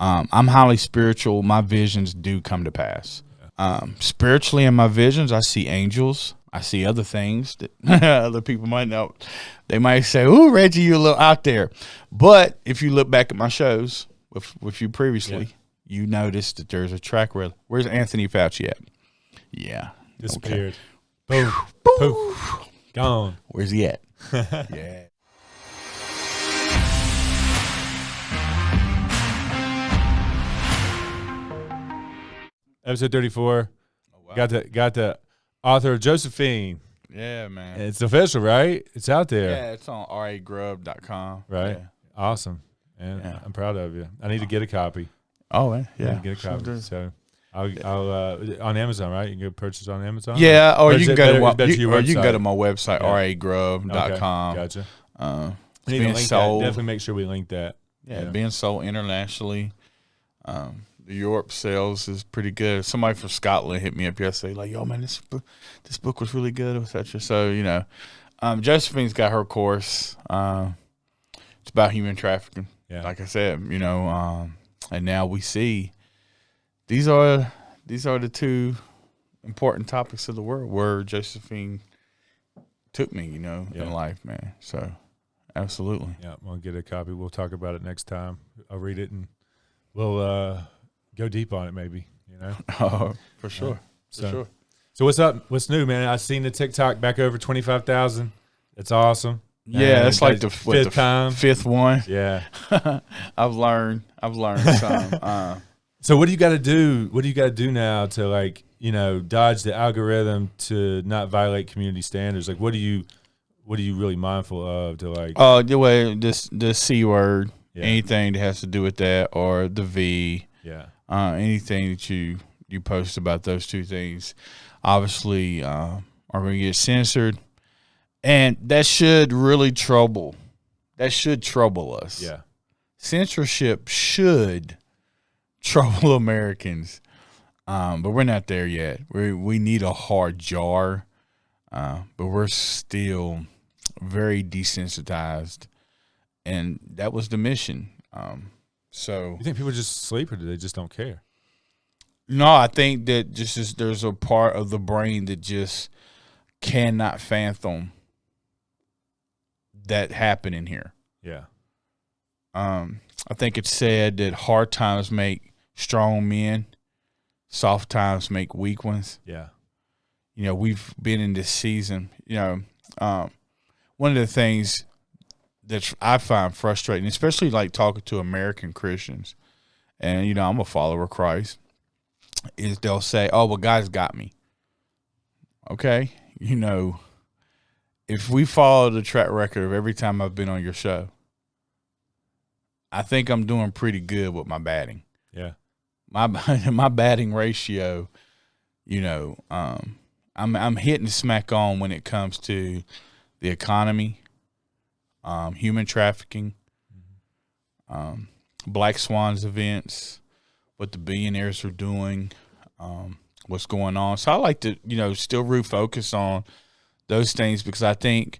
I'm highly spiritual. My visions do come to pass. Spiritually, in my visions, I see angels. I see other things that other people might know. They might say, "Ooh, Reggie, you're a little out there." But if you look back at my shows with you previously, you notice that there's a track where where's Anthony Fauci at? Yeah, disappeared. Boom, poof, gone. Where's he at? Yeah. Episode 34. Oh, wow. Got the author of Josephine. Yeah, man. It's official, right? It's out there. Yeah, it's on ragrubb.com. Right. Yeah. Awesome. And Yeah. I'm proud of you. I need to get a copy. Oh, man. I Yeah. need to get a copy. So I'll on Amazon, right? You can go purchase on Amazon. Yeah, or you can go to you can go to my website, ragrubb.com. Okay, gotcha. It's We need to being link sold. that. Definitely make sure we link that. Yeah, being sold internationally. The Europe sales is pretty good. Somebody from Scotland hit me up yesterday, like, "Yo, man, this book was really good," etc. So Josephine's got her course. It's about human trafficking. Yeah. Like I said, and now we see these are the two important topics of the world where Josephine took me, in life, man. So, absolutely. Yeah, I'm gonna get a copy. We'll talk about it next time. I'll read it and we'll go deep on it, maybe. Oh, for sure. For sure. So what's up? What's new, man? I've seen the TikTok back over 25,000. That's awesome. Yeah, it's like the fifth one. Yeah, I've learned some. So what do you got to do? What do you got to do now to dodge the algorithm to not violate community standards? Like, what are you really mindful of to like? Oh, the way the C word, anything that has to do with that, or the V, anything that you post about those two things, obviously are going to get censored, and that should really trouble us. Yeah, censorship should trouble Americans, but we're not there yet. We need a hard jar, but we're still very desensitized, and that was the mission. So you think people just sleep, or do they just don't care? No, I think that there's a part of the brain that just cannot fathom that happening here. Yeah. I think it's said that hard times make strong men, soft times make weak ones. Yeah. We've been in this season. One of the things that I find frustrating, especially like talking to American Christians, and I'm a follower of Christ, is they'll say, "Oh, well, God's got me." Okay, if we follow the track record of every time I've been on your show, I think I'm doing pretty good with my batting. Yeah. My batting ratio, I'm hitting smack on when it comes to the economy, human trafficking, Black Swans events, what the billionaires are doing, what's going on. So I like to, still refocus on those things, because I think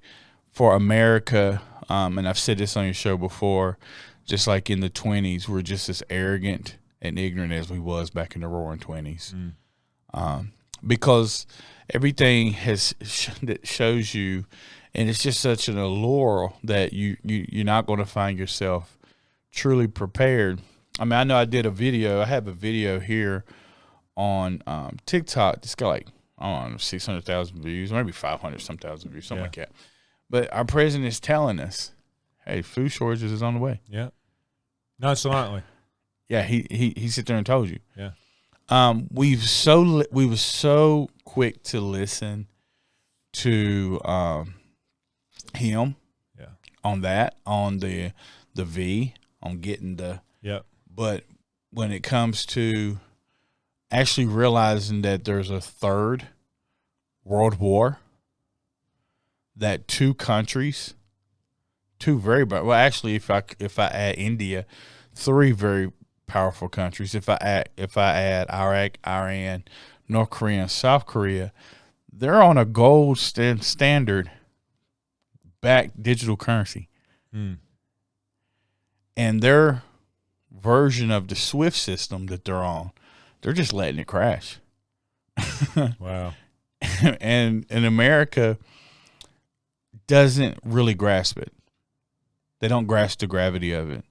for America, and I've said this on your show before, just like in the 20s, we're just as arrogant and ignorant as we was back in the roaring 20s. Because everything that shows you, and it's just such an allure that you're not going to find yourself truly prepared. I mean, I know I have a video here on TikTok. It's got 600,000 views, maybe 500-some thousand views, something like that. But our president is telling us, hey, food shortages is on the way. Yeah. Nonchalantly. Yeah, he sit there and told you. Yeah. We were so quick to listen to him. Yeah. On the V, on getting the. Yep. But when it comes to actually realizing that there's a third world war, that two very, well, actually, if I add India, three very powerful countries. If I add Iraq, Iran, North Korea, and South Korea, they're on a gold standard backed digital currency. And they're version of the Swift system that they're on, they're just letting it crash. Wow. And America doesn't really grasp it. They don't grasp the gravity of it.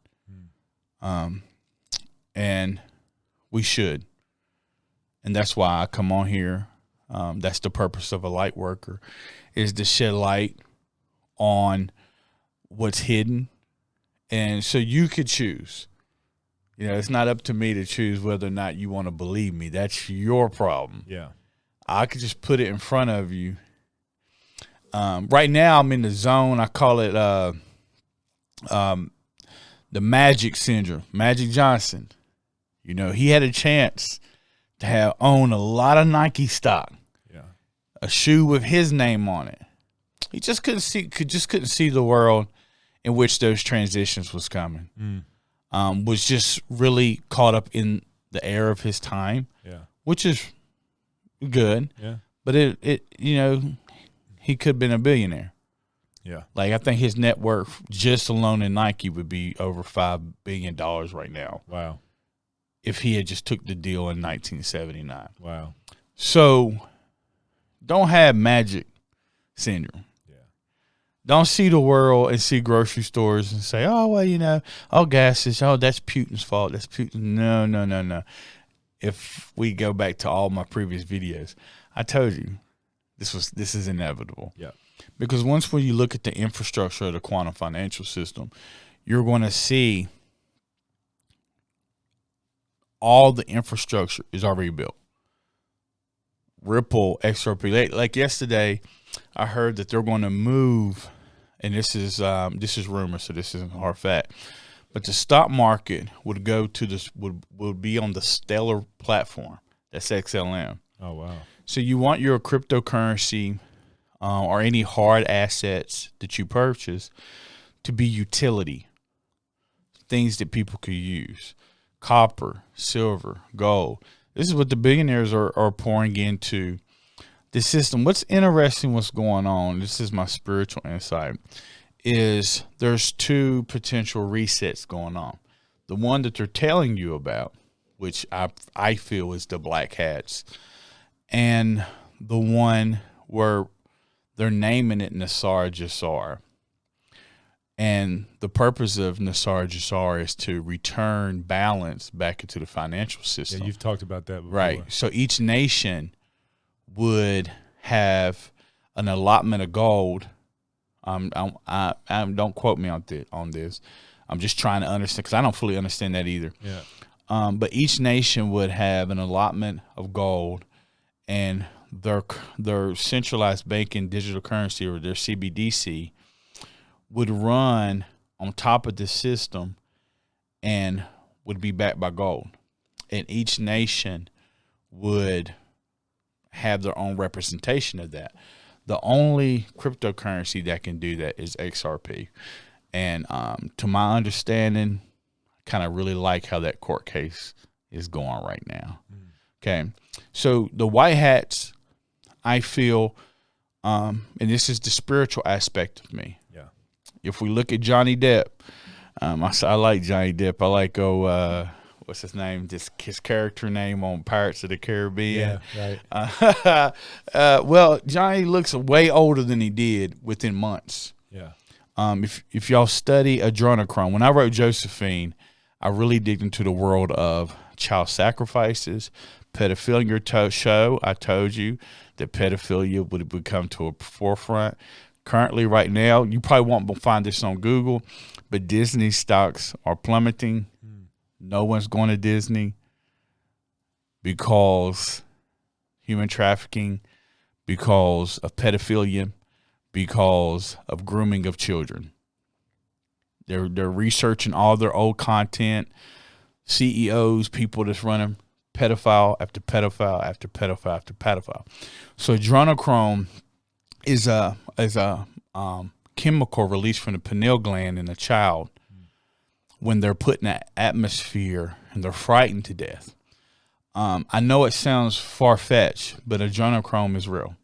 And we should. And that's why I come on here. That's the purpose of a light worker, is to shed light on what's hidden. And so you could choose. You know, it's not up to me to choose whether or not you want to believe me. That's your problem. Yeah. I could just put it in front of you. Right now I'm in the zone. I call it the Magic syndrome. Magic Johnson. You know, he had a chance to own a lot of Nike stock. Yeah. A shoe with his name on it. He just couldn't see the world in which those transitions was coming. Was just really caught up in the air of his time. Yeah. Which is good. Yeah. But it you know, he could have been a billionaire. Yeah. Like, I think his net worth just alone in Nike would be over $5 billion right now. Wow. If he had just took the deal in 1979. Wow. So don't have magic syndrome. Yeah. Don't see the world and see grocery stores and say, oh, well, you know, that's Putin's fault. That's Putin. No. If we go back to all my previous videos, I told you this is inevitable. Yeah. Because once when you look at the infrastructure of the quantum financial system, you're going to see all the infrastructure is already built. Ripple, XRP. Like yesterday, I heard that they're going to move, and this is rumor, so this isn't hard fact. But the stock market would go to this would be on the Stellar platform. That's XLM. Oh wow. So you want your cryptocurrency or any hard assets that you purchase to be utility, things that people could use. Copper, silver, gold. This is what the billionaires are pouring into the system. What's interesting, what's going on, this is my spiritual insight, is there's two potential resets going on. The one that they're telling you about, which I feel is the black hats, and the one where they're naming it Nassar Jassar. And the purpose of Nassar Jassar is to return balance back into the financial system. Yeah, you've talked about that before. Right. So each nation would have an allotment of gold. Don't quote me on this. I'm just trying to understand, because I don't fully understand that either. Yeah. But each nation would have an allotment of gold, and their centralized banking digital currency, or their CBDC, would run on top of this system and would be backed by gold. And each nation would have their own representation of that. The only cryptocurrency that can do that is XRP. And to my understanding, I kind of really like how that court case is going right now. Okay. So the white hats, I feel, and this is the spiritual aspect of me. Yeah. If we look at Johnny Depp, I like Johnny Depp. I like, what's his name? His character name on Pirates of the Caribbean. Yeah, right. Well, Johnny looks way older than he did within months. Yeah. If y'all study adrenochrome, when I wrote Josephine, I really digged into the world of child sacrifices, pedophilia show. I told you that pedophilia would become to a forefront. Currently, right now, you probably won't find this on Google, but Disney stocks are plummeting. No one's going to Disney because human trafficking, because of pedophilia, because of grooming of children. They're researching all their old content, CEOs, people that's running pedophile after pedophile after pedophile after pedophile. So adrenochrome is a chemical released from the pineal gland in a child when they're put in that atmosphere and they're frightened to death. I know it sounds far-fetched, but adrenochrome is real.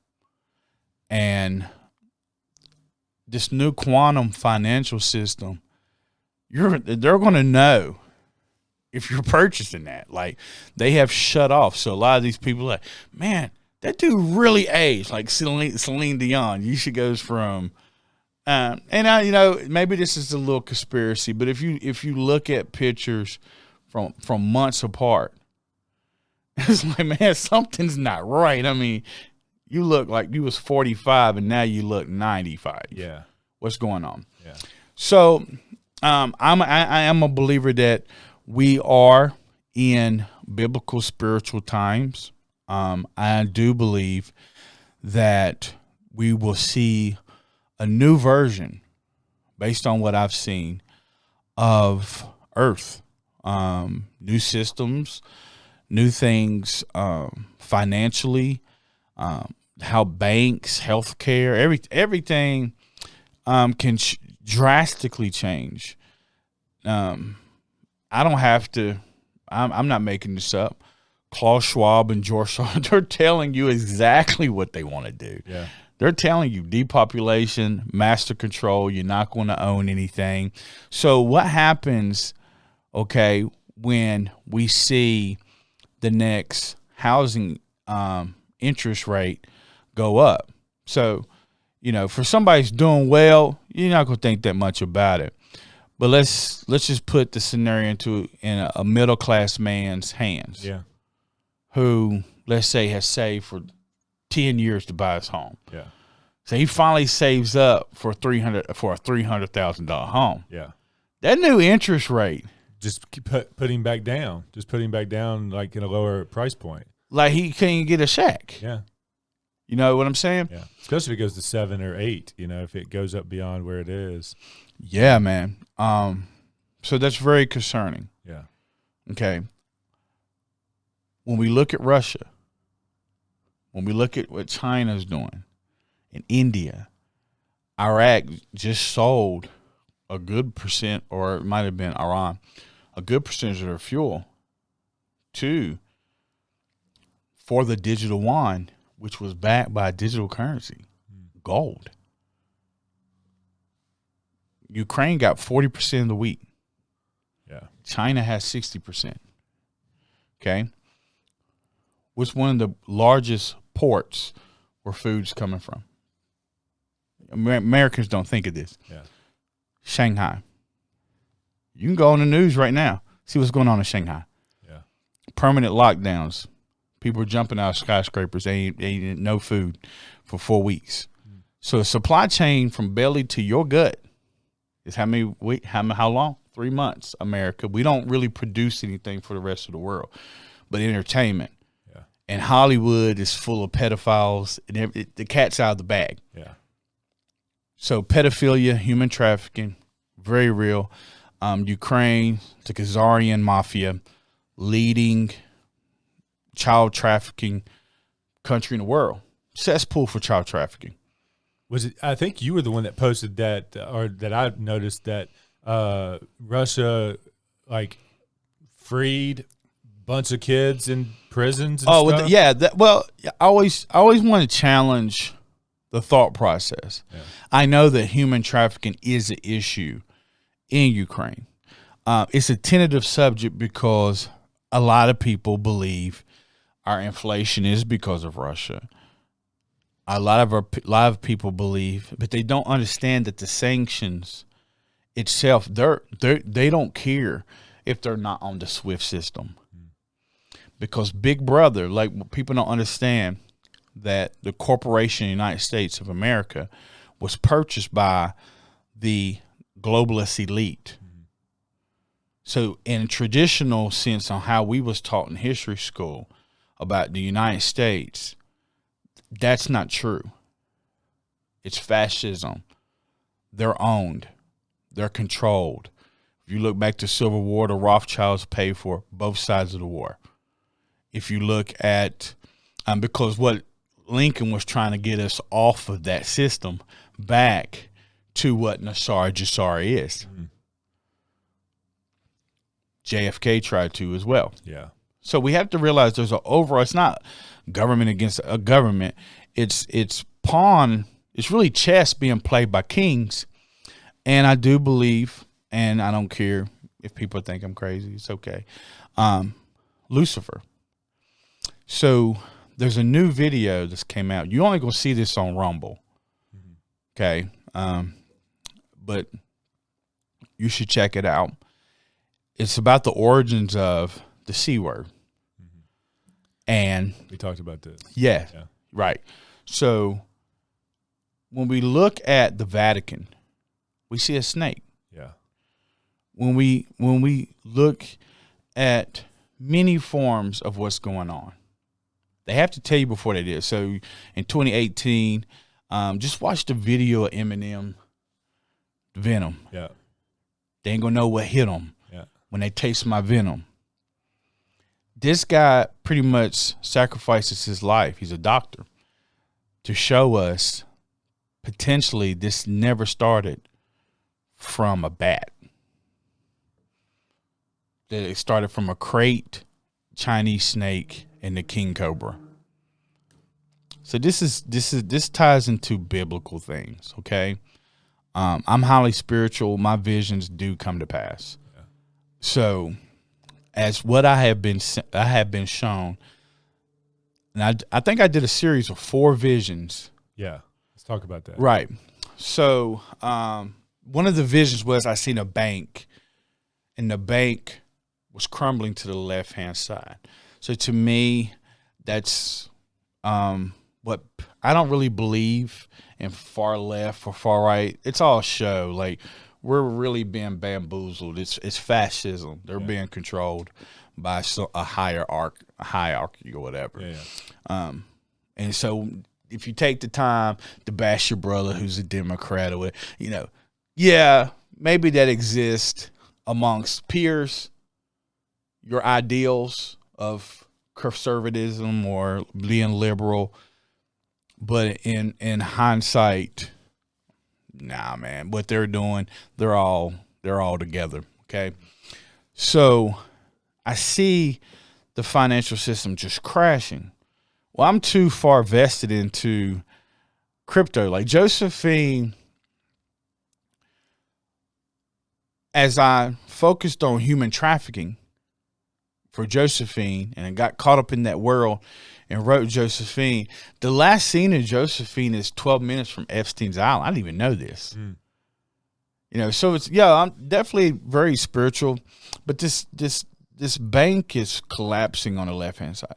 And this new quantum financial system, they're going to know if you're purchasing that. Like, they have shut off. So a lot of these people are like, man, that dude really aged. Like Celine Dion. She goes from, and I, maybe this is a little conspiracy, but if you look at pictures from months apart, it's like, man, something's not right. I mean, you look like you was 45 and now you look 95. Yeah. What's going on? Yeah. So, I am a believer that we are in biblical spiritual times. I do believe that we will see a new version, based on what I've seen, of Earth. New systems, new things, financially, how banks, healthcare, everything can drastically change. I don't have to. I'm not making this up. Klaus Schwab and George Soros, they're telling you exactly what they want to do. Yeah. They're telling you depopulation, master control, you're not going to own anything. So what happens, okay, when we see the next housing interest rate go up? So, for somebody who's doing well, you're not going to think that much about it. But let's just put the scenario in a middle-class man's hands. Yeah. Who, let's say, has saved for 10 years to buy his home. Yeah. So he finally saves up for a $300,000 home. Yeah. That new interest rate, just put him back down. Just put him back down, like in a lower price point. like he can't get a check. Yeah. You know what I'm saying? Yeah. Especially if it goes to 7 or 8. If it goes up beyond where it is. Yeah, man. So that's very concerning. Yeah. Okay. When we look at Russia, when we look at what China's doing, in India, Iraq just sold a good percent, or it might have been Iran, a good percentage of their fuel for the digital yuan, which was backed by a digital currency, gold. Ukraine got 40% of the wheat. Yeah. China has 60%. Okay. What's one of the largest ports where food's coming from? Americans don't think of this. Yeah. Shanghai. You can go on the news right now, see what's going on in Shanghai. Yeah. Permanent lockdowns. People are jumping out of skyscrapers. They ain't no food for 4 weeks. So the supply chain from belly to your gut is how long? 3 months, America. We don't really produce anything for the rest of the world, but entertainment. Yeah. And Hollywood is full of pedophiles, and the cat's out of the bag. Yeah. So pedophilia, human trafficking, very real. Ukraine, the Khazarian mafia, leading child trafficking country in the world. Cesspool for child trafficking. Was it? I think you were the one that posted that, or that I noticed that Russia freed a bunch of kids in prisons. And stuff. Yeah. I always want to challenge the thought process. Yeah. I know that human trafficking is an issue in Ukraine. It's a tentative subject because a lot of people believe our inflation is because of Russia. A lot of people believe, but they don't understand that the sanctions itself, they don't care if they're not on the SWIFT system. Because Big Brother, people don't understand that the corporation United States of America was purchased by the globalist elite. So in a traditional sense on how we was taught in history school about the United States, that's not true. It's fascism. They're owned. They're controlled. If you look back to Civil War, the Rothschilds paid for both sides of the war. If you look at, because what Lincoln was trying to get us off of that system back to what Nassar Jassar is. Mm-hmm. JFK tried to as well. Yeah. So we have to realize there's an overall, it's not government against a government. It's pawn. It's really chess being played by kings. And I do believe, and I don't care if people think I'm crazy, it's okay. Lucifer. So there's a new video that's came out. You only gonna see this on Rumble, okay? But you should check it out. It's about the origins of the C word, and we talked about this. Yeah, right. So when we look at the Vatican, we see a snake. Yeah. When we look at many forms of what's going on, they have to tell you before they did. So in 2018, just watch the video of Eminem, Venom. Yeah. They ain't gonna know what hit them when they taste my venom. This guy pretty much sacrifices his life. He's a doctor to show us potentially this never started from a bat. That it started from a crate, Chinese snake, and the king cobra. So this ties into biblical things, okay? I'm highly spiritual. My visions do come to pass. Yeah. So, as what I have been shown, and I think I did a series of 4 visions. Yeah, let's talk about that. Right. So, one of the visions was I seen a bank, and the bank was crumbling to the left-hand side. So to me, that's what I don't really believe in far left or far right. It's all show. Like, we're really being bamboozled. It's fascism. They're being controlled by a hierarchy or whatever. Yeah. And so if you take the time to bash your brother who's a Democrat or, maybe that exists amongst peers, your ideals of conservatism or being liberal. But in hindsight, nah, man, what they're doing, they're all together. Okay. So I see the financial system just crashing. Well, I'm too far vested into crypto. Like Josephine, as I focused on human trafficking for Josephine and I got caught up in that world and wrote Josephine, the last scene of Josephine is 12 minutes from Epstein's Island. I didn't even know this. So it's, I'm definitely very spiritual, but this bank is collapsing on the left-hand side.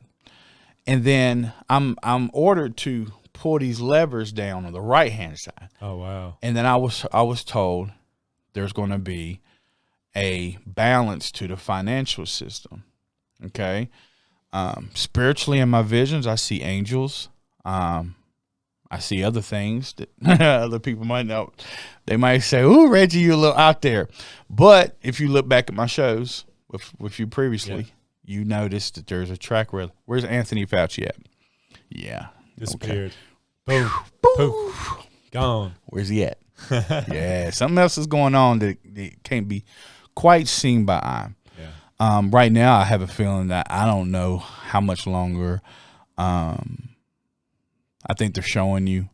And then I'm ordered to pull these levers down on the right-hand side. Oh, wow. And then I was told there's going to be a balance to the financial system. Okay. Spiritually in my visions, I see angels. I see other things that other people might know. They might say, "Ooh, Reggie, you're a little out there." But if you look back at my shows with you previously, you noticed that there's a track where where's Anthony Fauci at? Yeah. Disappeared. Okay. Boom. Poof. Gone. Where's he at? Yeah. Something else is going on that can't be quite seen by eye. Right now, I have a feeling that I don't know how much longer. I think they're showing you.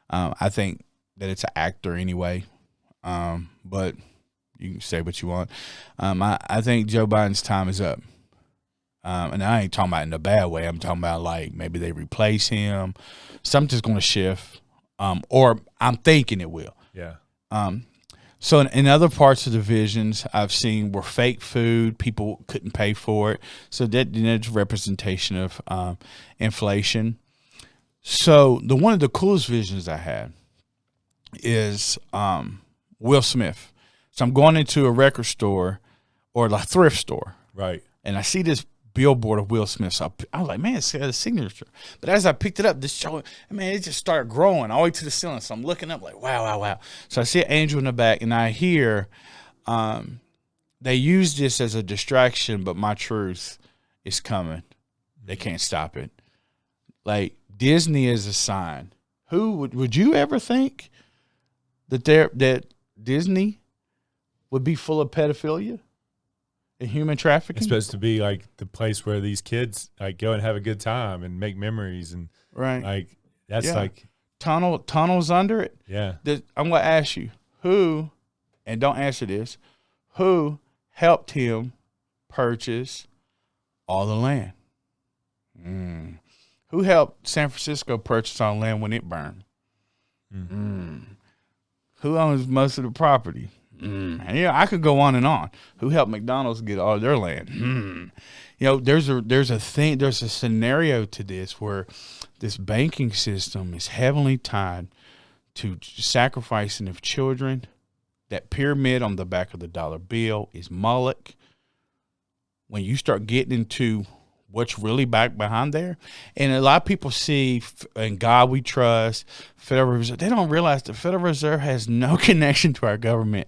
I think that it's an actor anyway. But you can say what you want. I think Joe Biden's time is up. And I ain't talking about in a bad way. I'm talking about like maybe they replace him. Something's going to shift. Or I'm thinking it will. Yeah. So in other parts of the visions I've seen were fake food. People couldn't pay for it. So that's representation of inflation. So one of the coolest visions I had is Will Smith. So I'm going into a record store or a thrift store. Right. And I see this billboard of Will Smith. So I was like, man, it's got a signature. But as I picked it up, this show, man, it just started growing all the way to the ceiling. So I'm looking up like, wow. So I see an angel in the back, and I hear they use this as a distraction, but my truth is coming. They can't stop it. Like, Disney is a sign. Who would you ever think that Disney would be full of pedophilia? Human trafficking. It's supposed to be like the place where these kids like go and have a good time and make memories and like that's like tunnels under it. Yeah. I'm going to ask you who, and don't answer this, who helped him purchase all the land? Who helped San Francisco purchase all the land when it burned? Who owns most of the property? And, yeah, I could go on and on. Who helped McDonald's get all their land? You know, there's a scenario to this where this banking system is heavily tied to sacrificing of children. That pyramid on the back of the dollar bill is Moloch. When you start getting into what's really back behind there, and a lot of people see in God we trust, Federal Reserve, they don't realize the Federal Reserve has no connection to our government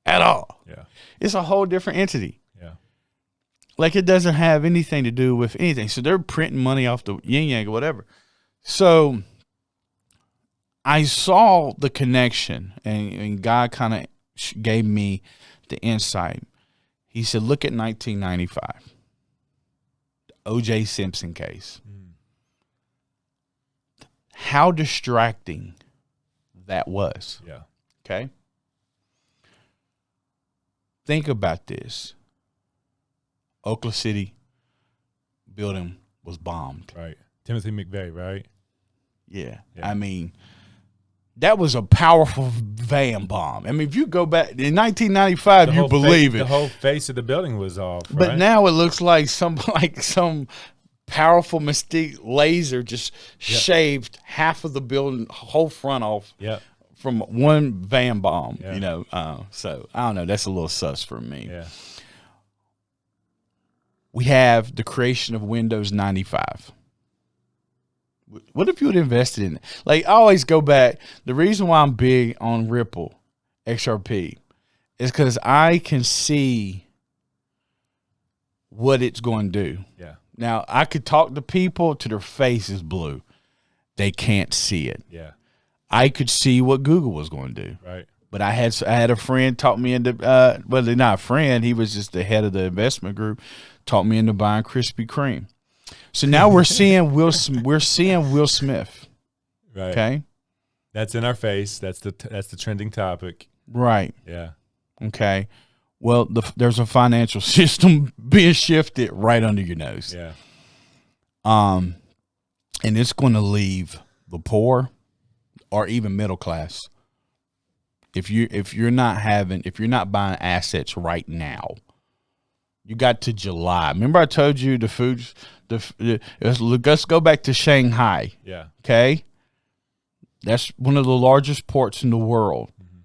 at all. Yeah. It's a whole different entity. Yeah. Like it doesn't have anything to do with anything. So they're printing money off the yin yang or whatever. So I saw the connection, and God kind of gave me the insight. He said, look at 1995, the O.J. Simpson case. How distracting that was. Yeah. Okay? Think about this. Oklahoma City building was bombed. Right. Timothy McVeigh, right? Yeah. I mean, that was a powerful van bomb. I mean, if you go back in 1995, you believe it. The whole face of the building was off. But right? now it looks like some powerful Mystique laser just shaved half of the building, whole front off. Yeah. From one van bomb, Yeah. you know. So I don't know. That's a little sus for me. Yeah. We have the creation of Windows 95. What if you had invested in it? Like, I always go back. The reason why I'm big on Ripple XRP is because I can see what it's going to do. Yeah. Now, I could talk to people till their face is blue. They can't see it. Yeah. I could see what Google was going to do. Right. But I had a friend talk me into well, not a friend, he was just the head of the investment group, taught me into buying Krispy Kreme. So now we're seeing Will Smith. Right. Okay. That's in our face. That's the trending topic. Right. Yeah. Okay. Well, there's a financial system being shifted right under your nose. Yeah. And it's going to leave the poor or even middle class. If you're not buying assets right now, you got to July. Remember I told you the foods. Let's go back to Shanghai. Yeah. Okay. That's one of the largest ports in the world. Mm-hmm.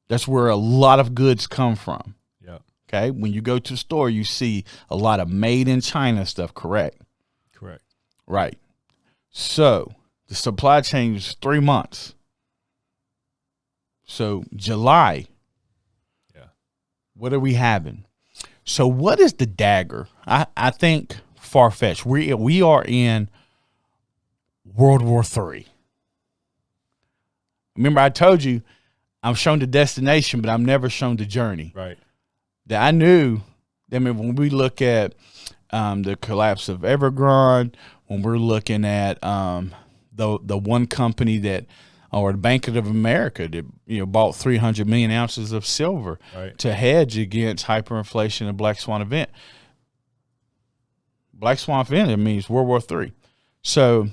That's where a lot of goods come from. Yeah. Okay. When you go to the store, you see a lot of made in China stuff. Correct. Correct. Right. So the supply chain is 3 months. So July. Yeah. What are we having? So what is the dagger? I think far-fetched. We are in World War III. Remember, I told you I'm shown the destination, but I'm never shown the journey. Right. That I knew. I mean, when we look at the collapse of Evergrande, when we're looking at the one company that, or the Bank of America that bought 300 million ounces of silver to hedge against hyperinflation and black swan event. Black swan event, it means World War III. So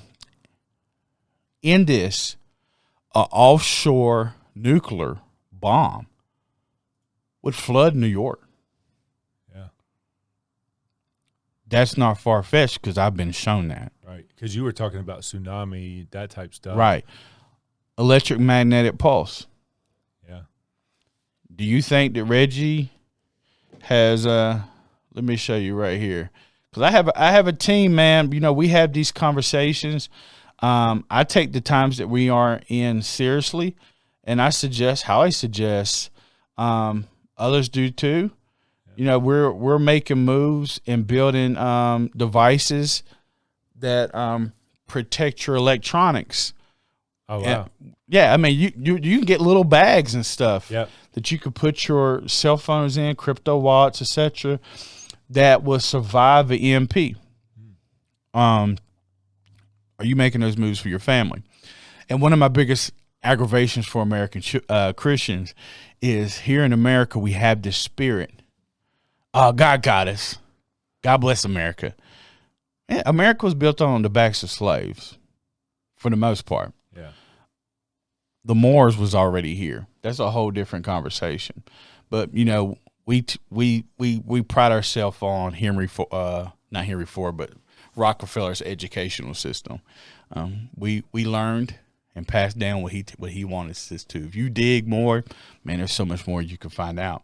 in this, an offshore nuclear bomb would flood New York. Yeah. That's not far-fetched because I've been shown that. Right. Because you were talking about tsunami, that type stuff. Right. Electromagnetic pulse. Yeah. Do you think that Reggie has let me show you right here. Because I have a team, man. We have these conversations. I take the times that we are in seriously, and I suggest others do too. Yeah. We're making moves and building devices that protect your electronics. Oh wow! Yeah, I mean you can get little bags and stuff that you could put your cell phones in, crypto wallets, etc. that will survive the EMP. Are you making those moves for your family? And one of my biggest aggravations for American Christians is here in America we have this spirit God got us. God bless America. Yeah, America was built on the backs of slaves, for the most part. Yeah. The Moors was already here. That's a whole different conversation. But you know, we pride ourselves on not Henry Ford, but Rockefeller's educational system. We learned and passed down what he wanted us to. If you dig more, man, there's so much more you can find out.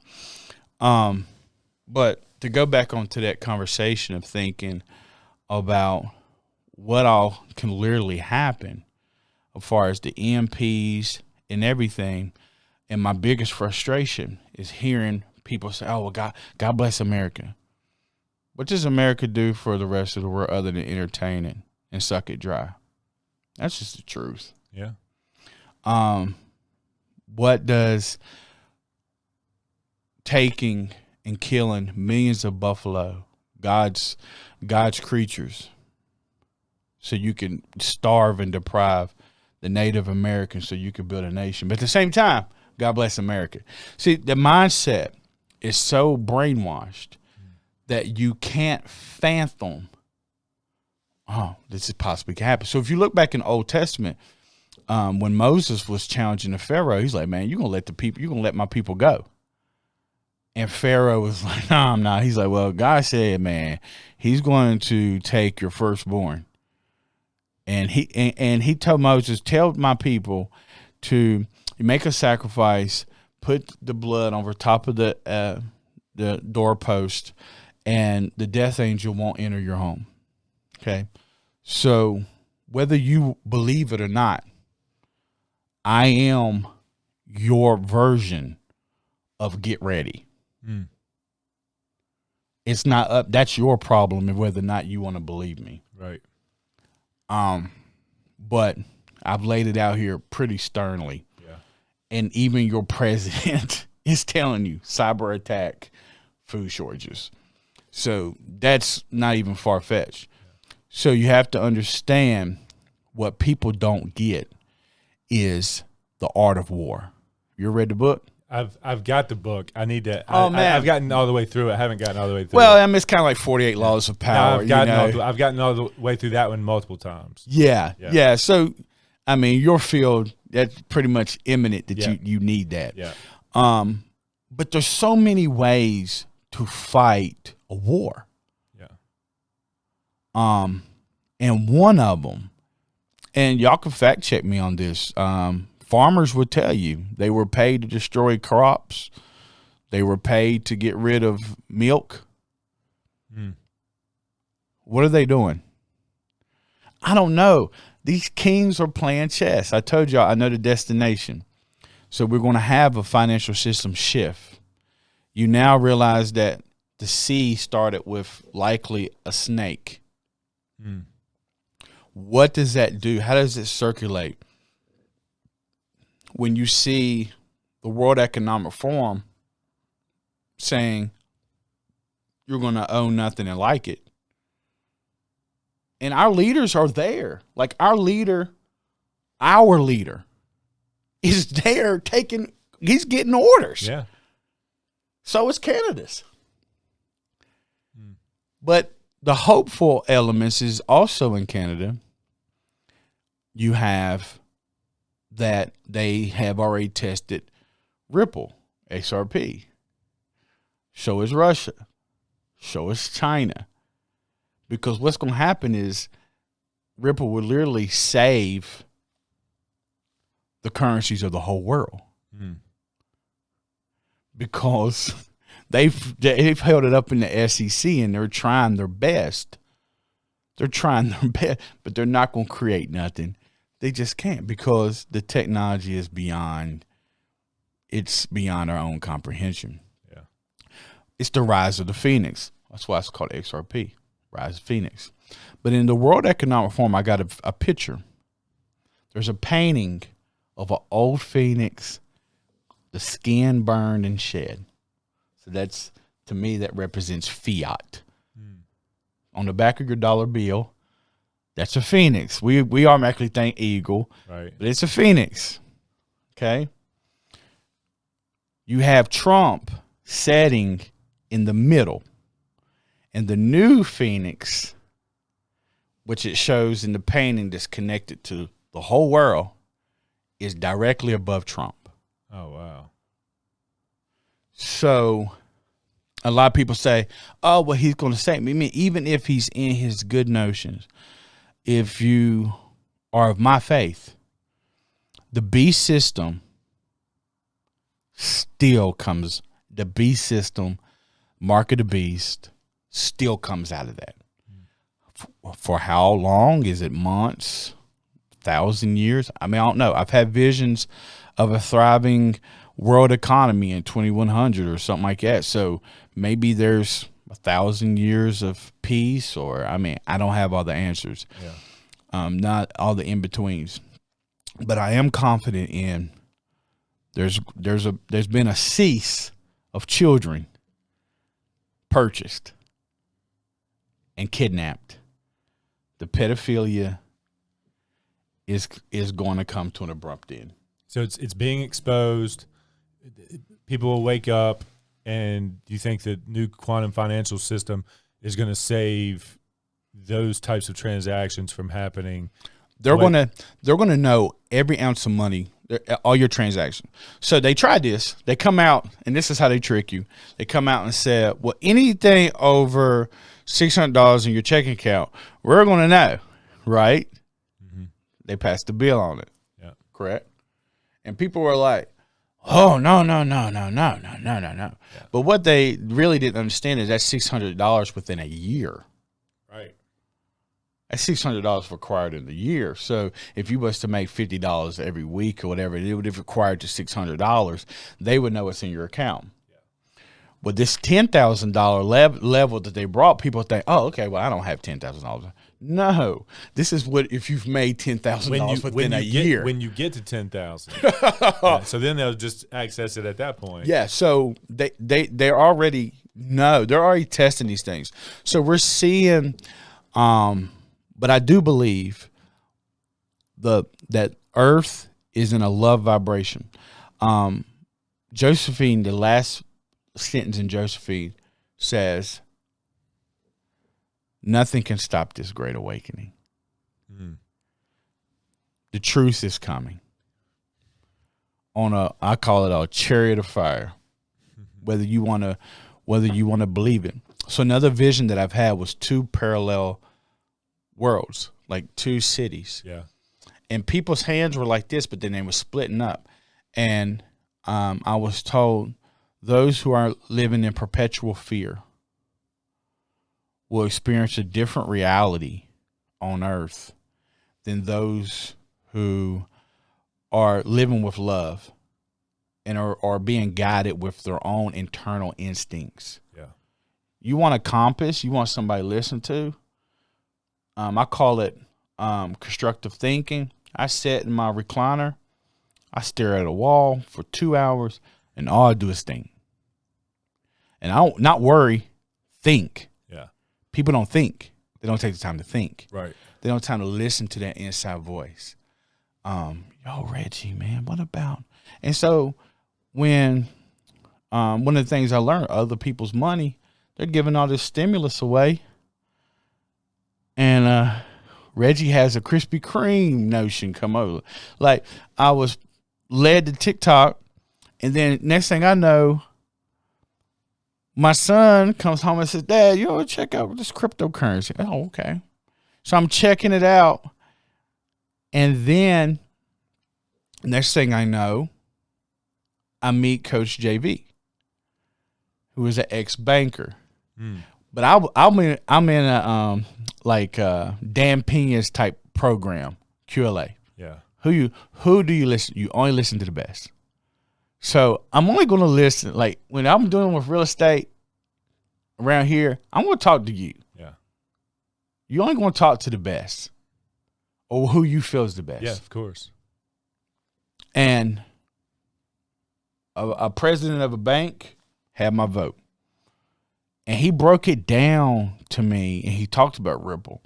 But to go back onto that conversation of thinking about what all can literally happen as far as the EMPs and everything, and my biggest frustration is hearing people say, "Oh, well, God bless America." What does America do for the rest of the world other than entertain it and suck it dry? That's just the truth. Yeah. What does taking and killing millions of buffalo, God's creatures, so you can starve and deprive the Native Americans so you can build a nation? But at the same time, God bless America. See, the mindset is so brainwashed that you can't fathom, oh, this is possibly can happen. So if you look back in the Old Testament, when Moses was challenging the Pharaoh, he's like, "Man, you're gonna let my people go." And Pharaoh was like, "No, I'm not." He's like, "Well, God said, man, he's going to take your firstborn." And he told Moses, "Tell my people to make a sacrifice, put the blood over top of the doorpost, and the death angel won't enter your home." Okay. So whether you believe it or not, I am your version of get ready. Mm. It's not up. That's your problem and whether or not you want to believe me. Right. But I've laid it out here pretty sternly. Yeah. And even your president is telling you cyber attack, food shortages. So that's not even far fetched. Yeah. So you have to understand what people don't get is the art of war. You read the book? I've got the book. I need to. Oh, man. I've gotten all the way through it. I haven't gotten all the way through. Well, it. I mean, it's kind of like 48 Laws of Power. I've gotten all the way through that one multiple times. Yeah. So, I mean, your field, that's pretty much imminent that you need that. Yeah. But there's so many ways to fight a war. Yeah. And one of them, and y'all can fact check me on this. Farmers would tell you they were paid to destroy crops. They were paid to get rid of milk. What are they doing? I don't know. These kings are playing chess. I told y'all I know the destination. So we're going to have a financial system shift. You now realize that the sea started with likely a snake. What does that do? How does it circulate? When you see the World Economic Forum saying you're going to own nothing and like it, and our leaders are there. Like our leader is there he's getting orders. Yeah. So is Canada's. But the hopeful elements is also in Canada. You have that they have already tested Ripple, XRP. So is Russia. So is China. Because what's going to happen is Ripple will literally save the currencies of the whole world. Because they've held it up in the SEC and they're trying their best. They're trying their best, but they're not going to create nothing. They just can't because the technology is beyond our own comprehension. Yeah. It's the rise of the Phoenix. That's why it's called XRP, Rise of Phoenix. But in the World Economic Forum, I got a picture. There's a painting of an old phoenix, the skin burned and shed. So that's, to me, that represents fiat. On the back of your dollar bill, that's a phoenix. We automatically think eagle, right? But it's a phoenix. Okay. You have Trump setting in the middle. And the new Phoenix, which it shows in the painting that's connected to the whole world, is directly above Trump. Oh, wow. So a lot of people say, oh, well, he's going to say, I mean, even if he's in his good notions, if you are of my faith, the beast system still comes, the beast system, mark of the beast, still comes out of that. For how long? Is it months, 1,000 years? I mean, I don't know. I've had visions of a thriving world economy in 2100 or something like that. So maybe there's 1,000 years of peace, or I mean, I don't have all the answers. Yeah. Not all the in-betweens. But I am confident in there's been a cease of children purchased and kidnapped. The pedophilia is going to come to an abrupt end. So it's being exposed. People will wake up, and do you think the new quantum financial system is going to save those types of transactions from happening? They're gonna know every ounce of money, all your transactions. So they tried this. They come out, and this is how they trick you. They come out and said, well, anything over $600 in your checking account, we're going to know, right? Mm-hmm. They passed the bill on it. Yeah. Correct? And people were like, oh, no. Yeah. But what they really didn't understand is that's $600 within a year. Right. That's $600 required in the year. So if you was to make $50 every week or whatever, it would have required to $600. They would know what's in your account. With this $10,000 level that they brought, people think, oh, okay, well, I don't have $10,000. No, this is what if you've made $10,000 within a year. When you get to 10,000, yeah, so then they'll just access it at that point. Yeah, so they already know. They're already testing these things. So we're seeing, but I do believe that Earth is in a love vibration. Josephine, the last sentence in Josephine says, nothing can stop this great awakening. Mm. The truth is coming on I call it a chariot of fire, whether you want to believe it. So another vision that I've had was two parallel worlds, like two cities. Yeah. And people's hands were like this, but then they were splitting up. And I was told those who are living in perpetual fear will experience a different reality on earth than those who are living with love and are being guided with their own internal instincts. Yeah. You want a compass, you want somebody to listen to. I call it constructive thinking. I sit in my recliner, I stare at a wall for 2 hours, and all I do is think. And I don't not worry, think. Yeah. People don't think. They don't take the time to think. Right. They don't have time to listen to that inside voice. Yo, Reggie, man, what about? And so when one of the things I learned, other people's money, they're giving all this stimulus away. And Reggie has a Krispy Kreme notion come over. Like I was led to TikTok, and then next thing I know, my son comes home and says, Dad, you ought to check out this cryptocurrency. Oh, okay. So I'm checking it out. And then next thing I know, I meet Coach JV, who is an ex-banker. Mm. But I'm in a Dan Pena's type program, QLA. Yeah. Who do you listen? You only listen to the best. So I'm only going to listen. Like when I'm doing with real estate around here, I'm going to talk to you. Yeah. You're only going to talk to the best or who you feel is the best. Yeah, of course. And a president of a bank had my vote. And he broke it down to me, and he talked about Ripple.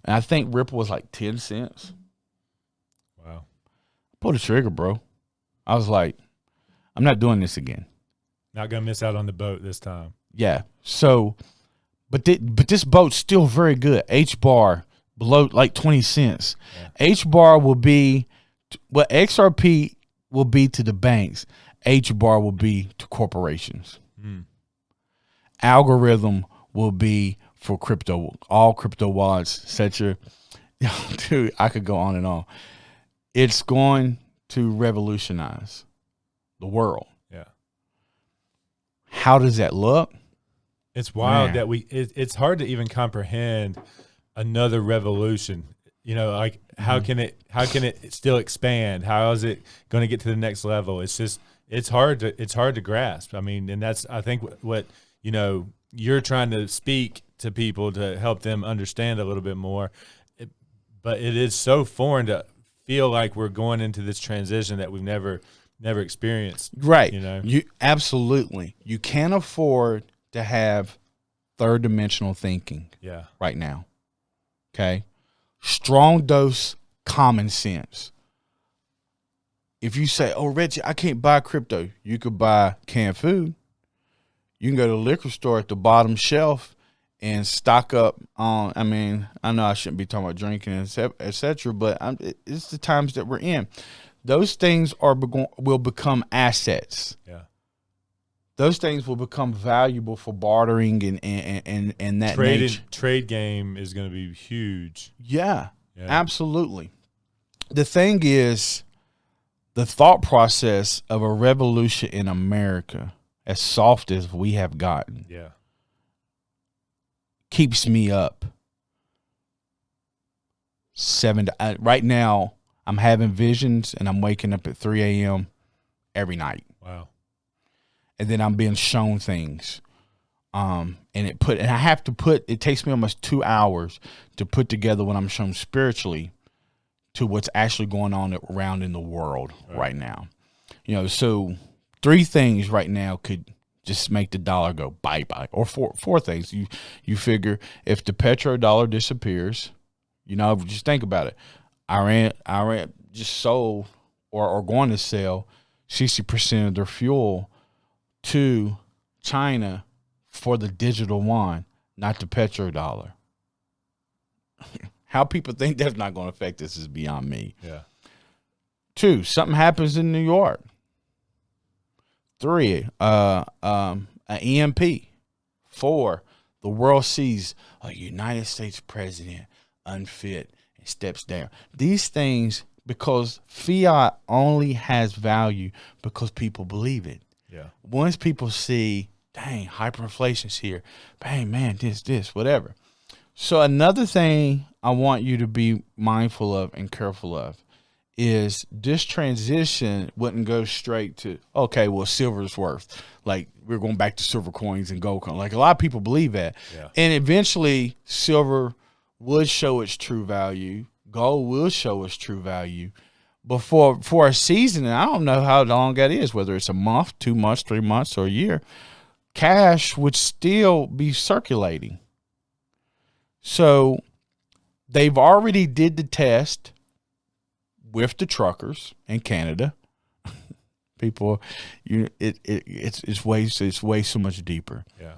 And I think Ripple was like 10 cents. Wow. Pull the trigger, bro. I was like, I'm not doing this again. Not going to miss out on the boat this time. Yeah. So, but this boat's still very good. H bar below like 20 cents. Yeah. H bar will be what XRP will be to the banks. H bar will be to corporations. Algorithm will be for crypto, all crypto wallets. Set your, dude, I could go on and on. It's going to revolutionize the world. Yeah. How does that look? It's wild Man. that it's hard to even comprehend another revolution. You know, like how can it still expand? How is it going to get to the next level? It's just it's hard to grasp. I mean, and that's I think what you know you're trying to speak to people to help them understand a little bit more. But it is so foreign to feel like we're going into this transition that we've never experienced. Right. You know, You absolutely. You can't afford to have third dimensional thinking. Yeah. Right now. Okay. Strong dose common sense. If you say, "Oh, Reggie, I can't buy crypto," you could buy canned food. You can go to the liquor store at the bottom shelf and stock up on. I mean, I know I shouldn't be talking about drinking, et cetera, but it's the times that we're in. Those things will become assets. Yeah. Those things will become valuable for bartering and that nature. Trade game is going to be huge. Yeah, absolutely. The thing is, the thought process of a revolution in America, as soft as we have gotten, keeps me up. Right now, I'm having visions and I'm waking up at 3 a.m. every night. Wow. And then I'm being shown things. And I have to it takes me almost 2 hours to put together what I'm shown spiritually to what's actually going on around in the world right now. You know, so 3 things right now could just make the dollar go bye-bye. Or four things. You figure if the petrodollar disappears, you know, just think about it. Iran just sold or going to sell 60% of their fuel to China for the digital yuan, not the petrodollar. How people think that's not going to affect us is beyond me. Yeah. 2, something happens in New York. 3, an EMP. 4, the world sees a United States president unfit and steps down. These things, because fiat only has value because people believe it. Yeah. Once people see, dang, hyperinflation's here, bang, man, this, whatever. So another thing I want you to be mindful of and careful of is this transition wouldn't go straight to, okay, well, silver's worth. Like, we're going back to silver coins and gold coins. Like, a lot of people believe that. Yeah. And eventually, silver would show its true value. Gold will show its true value. But for a season, and I don't know how long that is, whether it's a month, 2 months, 3 months, or a year, cash would still be circulating. So they've already did the test with the truckers in Canada. People, it's way so much deeper. Yeah.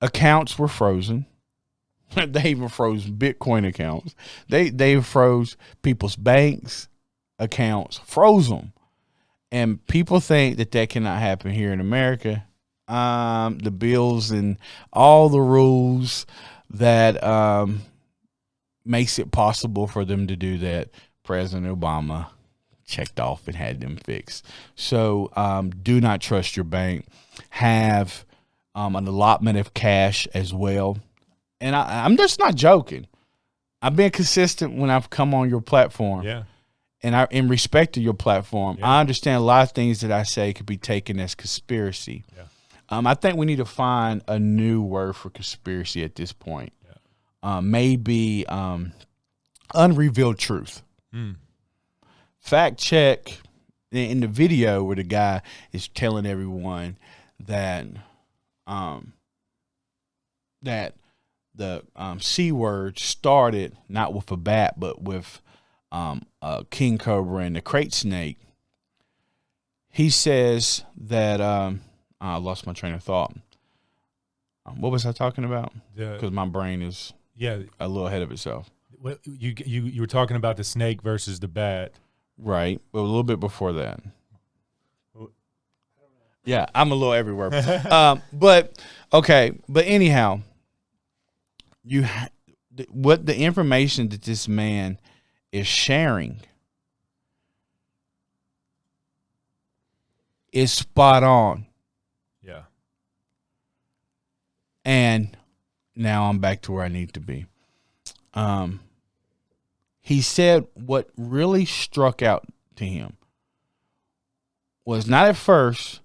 Accounts were frozen. They even froze Bitcoin accounts. They froze people's banks accounts, froze them. And people think that cannot happen here in America. The bills and all the rules that makes it possible for them to do that, President Obama checked off and had them fixed. So do not trust your bank. Have an allotment of cash as well. And I'm just not joking. I've been consistent when I've come on your platform. Yeah. And in respect to your platform, Yeah. I understand a lot of things that I say could be taken as conspiracy. Yeah. I think we need to find a new word for conspiracy at this point. Yeah. Maybe unrevealed truth. Fact check in the video where the guy is telling everyone that the C word started not with a bat but with a king cobra and a crate snake. He says that I lost my train of thought. What was I talking about? The, Because my brain is yeah, a little ahead of itself. what you were talking about the snake versus the bat. Right. Well, a little bit before that. Yeah, I'm a little everywhere. But okay. But anyhow, what the information that this man is sharing is spot on. Yeah. And now I'm back to where I need to be. He said what really struck out to him was not at first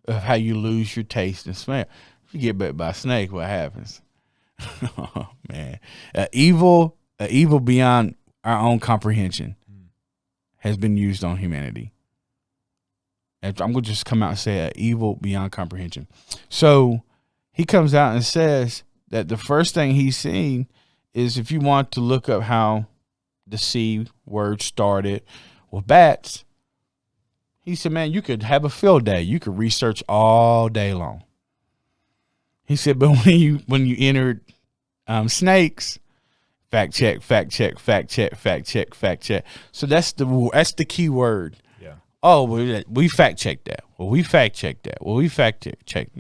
of how you lose your taste and smell. If you get bit by a snake, what happens? Oh man, evil beyond our own comprehension has been used on humanity. And I'm gonna just come out and say evil beyond comprehension. So he comes out and says that the first thing he's seen is, if you want to look up how the C word started with bats, he said, man, you could have a field day. You could research all day long. He said, but when you entered snakes, fact check, fact check, fact check, fact check, fact check. So that's the key word. Yeah. Oh, we fact checked that. Well, we fact checked that. Well, we fact checked.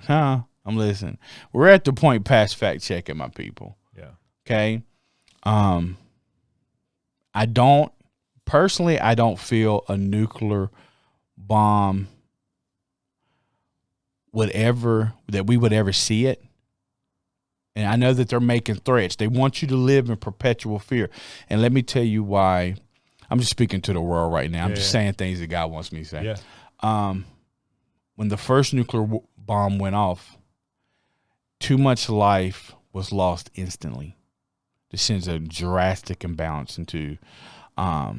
No, I'm listening. We're at the point past fact checking, my people. Yeah. Okay. I don't feel a nuclear bomb that we would ever see it. And I know that they're making threats. They want you to live in perpetual fear. And let me tell you why. I'm just speaking to the world right now. I'm just saying things that God wants me to say. Yeah. When the first nuclear bomb went off, too much life was lost instantly. This sends a drastic imbalance into the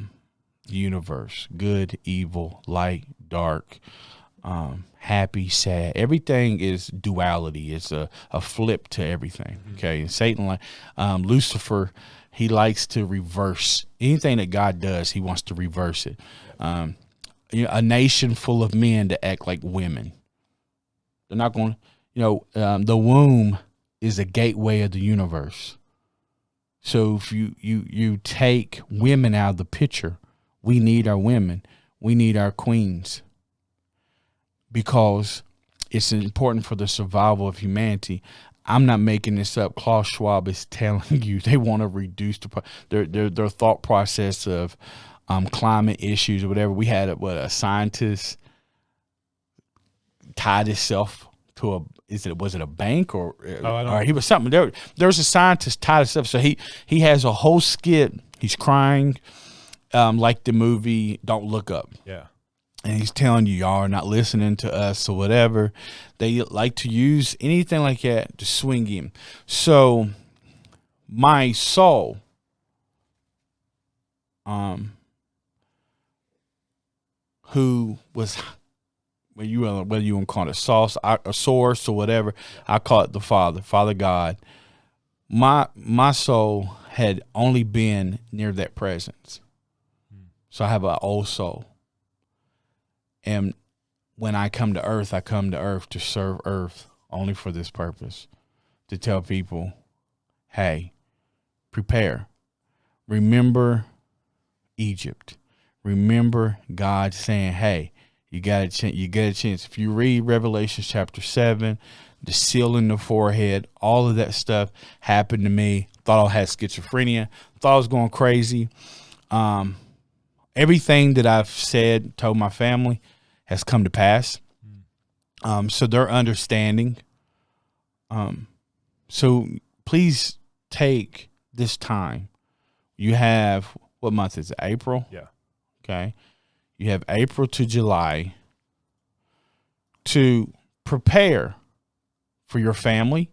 universe. Good, evil, light, dark, happy, sad. Everything is duality. It's a flip to everything. Okay. And Satan, Lucifer, he likes to reverse anything that God does. He wants to reverse it. A nation full of men to act like women. They're not going to, the womb is a gateway of the universe. So if you take women out of the picture, we need our women. We need our queens, because it's important for the survival of humanity. I'm not making this up. Klaus Schwab is telling you they want to reduce their thought process of climate issues or whatever. We had a scientist tied himself to was it a bank or he was something. There's a scientist tied himself. So he has a whole skit. He's crying, like the movie Don't Look Up. Yeah. And he's telling you, y'all are not listening to us or whatever. They like to use anything like that to swing him. So my soul, who was, whether you want to call it a source or whatever, I call it the Father God. My soul had only been near that presence. So I have an old soul. And when I come to earth to serve earth only for this purpose, to tell people, hey, prepare. Remember Egypt. Remember God saying, hey, you got a chance. If you read Revelation chapter 7, the seal in the forehead, all of that stuff happened to me. Thought I had schizophrenia. Thought I was going crazy. Everything that I've said, told my family, has come to pass. So they're understanding. So please take this time. You have, what month is it? April? Yeah. Okay. You have April to July to prepare for your family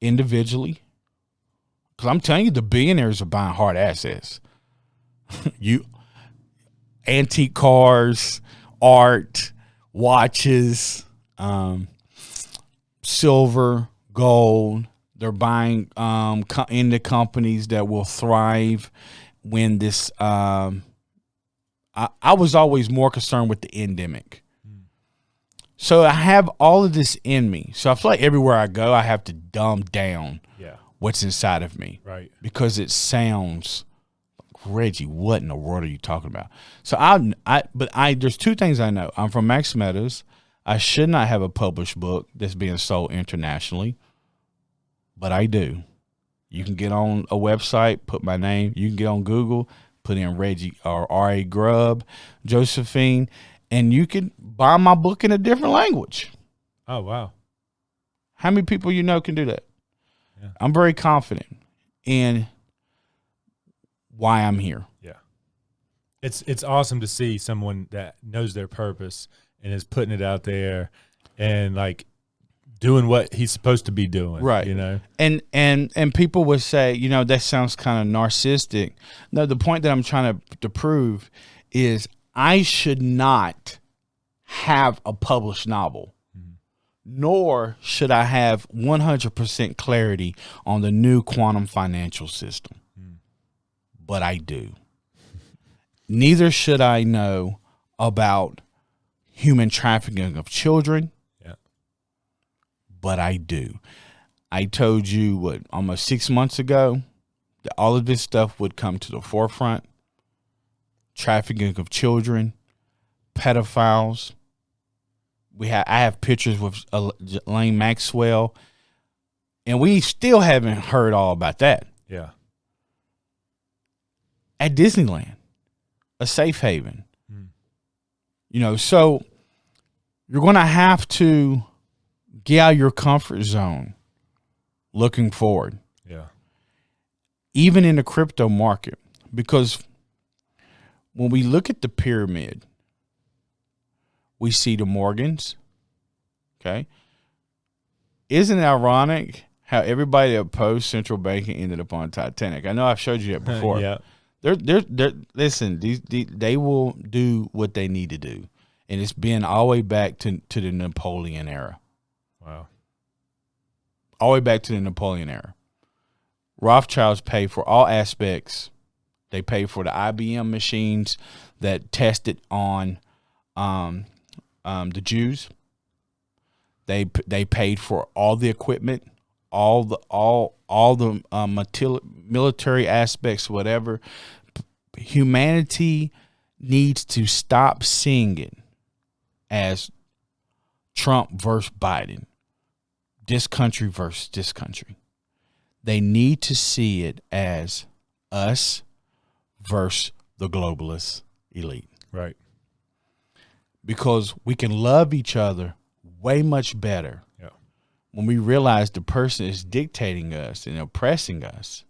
individually. Because I'm telling you, the billionaires are buying hard assets. Antique cars, art, watches, silver, gold. They're buying into companies that will thrive when this. I was always more concerned with the endemic. So I have all of this in me. So I feel like everywhere I go, I have to dumb down what's inside of me. Right. Because it sounds like, Reggie, what in the world are you talking about? So there's two things I know. I'm from Max Meadows. I should not have a published book that's being sold internationally, but I do. You can get on a website, put my name. You can get on Google, put in Reggie or R.A. Grubb, Josephine, and you can buy my book in a different language. Oh, wow. How many people you know can do that? Yeah. I'm very confident in why I'm here. Yeah. It's awesome to see someone that knows their purpose and is putting it out there and like doing what he's supposed to be doing. Right. You know? And people would say, you know, that sounds kind of narcissistic. No, the point that I'm trying to prove is I should not have a published novel, nor should I have 100% clarity on the new quantum financial system. But I do. Neither should I know about human trafficking of children. Yeah. But I do. I told you, almost 6 months ago, that all of this stuff would come to the forefront. Trafficking of children, pedophiles. I have pictures with Elaine Maxwell, and we still haven't heard all about that. Yeah. At Disneyland, a safe haven. You know, so you're going to have to get out of your comfort zone looking forward. Yeah. Even in the crypto market, because when we look at the pyramid, we see the Morgans. Okay. Isn't it ironic how everybody that opposed central banking ended up on Titanic? I know I've showed you that before. Yeah. Listen, they will do what they need to do. And it's been all the way back to the Napoleon era. Wow. All the way back to the Napoleon era. Rothschilds pay for all aspects. They pay for the IBM machines that tested on the Jews. They paid for all the equipment, all the military aspects, whatever. Humanity needs to stop seeing it as Trump versus Biden, this country versus this country. They need to see it as us versus the globalist elite. Right. Because we can love each other way much better when we realize the person is dictating us and oppressing us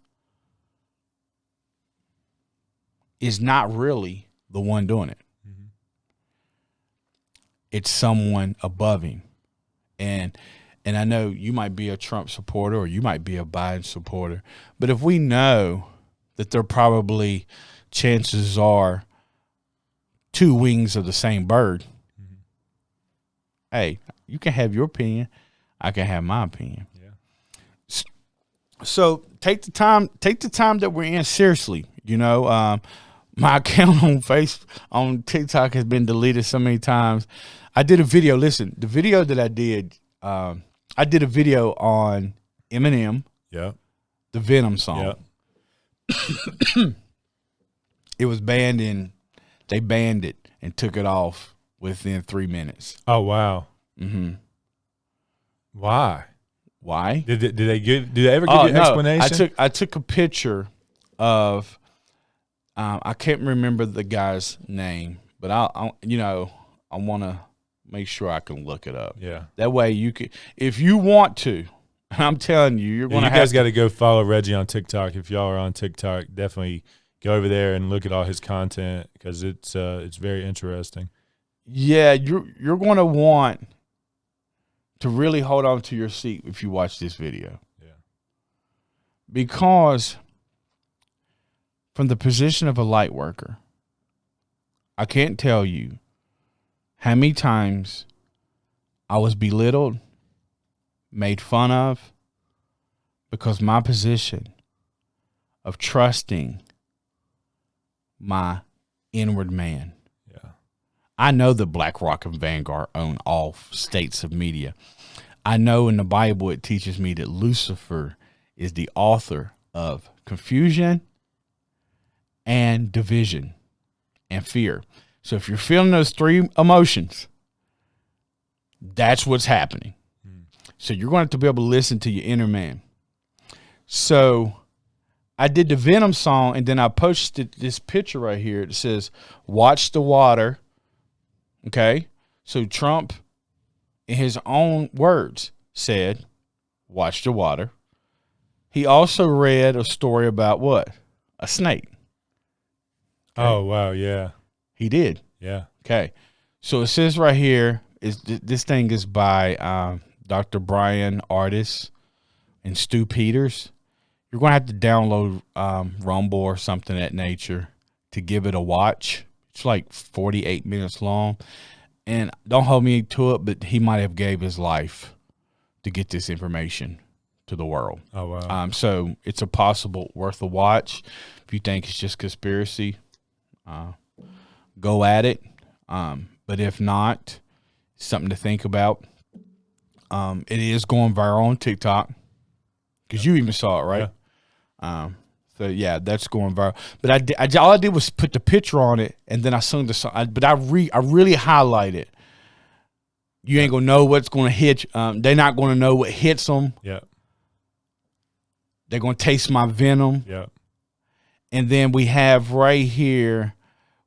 is not really the one doing it. Mm-hmm. It's someone above him. And I know you might be a Trump supporter or you might be a Biden supporter, but if we know that they're probably, chances are, two wings of the same bird, hey, you can have your opinion. I can have my opinion. Yeah. So take the time that we're in seriously. You know, my account on TikTok has been deleted so many times. I did a video. Listen, the video that I did a video on Eminem. Yeah. The Venom song. Yeah. It was banned they banned it and took it off within 3 minutes. Oh, wow. Mm-hmm. Why? Did they ever give you an explanation? I took a picture of I can't remember the guy's name, but I want to make sure I can look it up. Yeah. That way you can, if you want to. I'm telling you, you're going to have. You guys got to go follow Reggie on TikTok. If y'all are on TikTok, definitely go over there and look at all his content because it's very interesting. Yeah, you're going to want to really hold on to your seat if you watch this video. Yeah. Because from the position of a light worker, I can't tell you how many times I was belittled, made fun of, because my position of trusting my inward man. Yeah. I know that BlackRock and Vanguard own all states of media. I know in the Bible it teaches me that Lucifer is the author of confusion and division and fear. So if you're feeling those three emotions, that's what's happening. So you're going to have to be able to listen to your inner man. So I did the Venom song, and then I posted this picture right here that says, "Watch the water." Okay? So Trump, in his own words, said, "Watch the water." He also read a story about what? A snake. Okay? Oh, wow, yeah. He did. Yeah. Okay. So it says right here, this thing is by Dr. Brian Artis and Stu Peters. You're going to have to download Rumble or something of that nature to give it a watch. It's like 48 minutes long. And don't hold me to it, but he might have gave his life to get this information to the world. Oh, wow. So it's a possible worth a watch. If you think it's just conspiracy, go at it. But if not, it's something to think about. It is going viral on TikTok because you even saw it, right? Yeah. So yeah, that's going viral. But all I did was put the picture on it, and then I sung the song. But I really highlighted. You ain't gonna know what's gonna hit. They're not gonna know what hits them. Yeah. They're gonna taste my venom. Yeah. And then we have right here,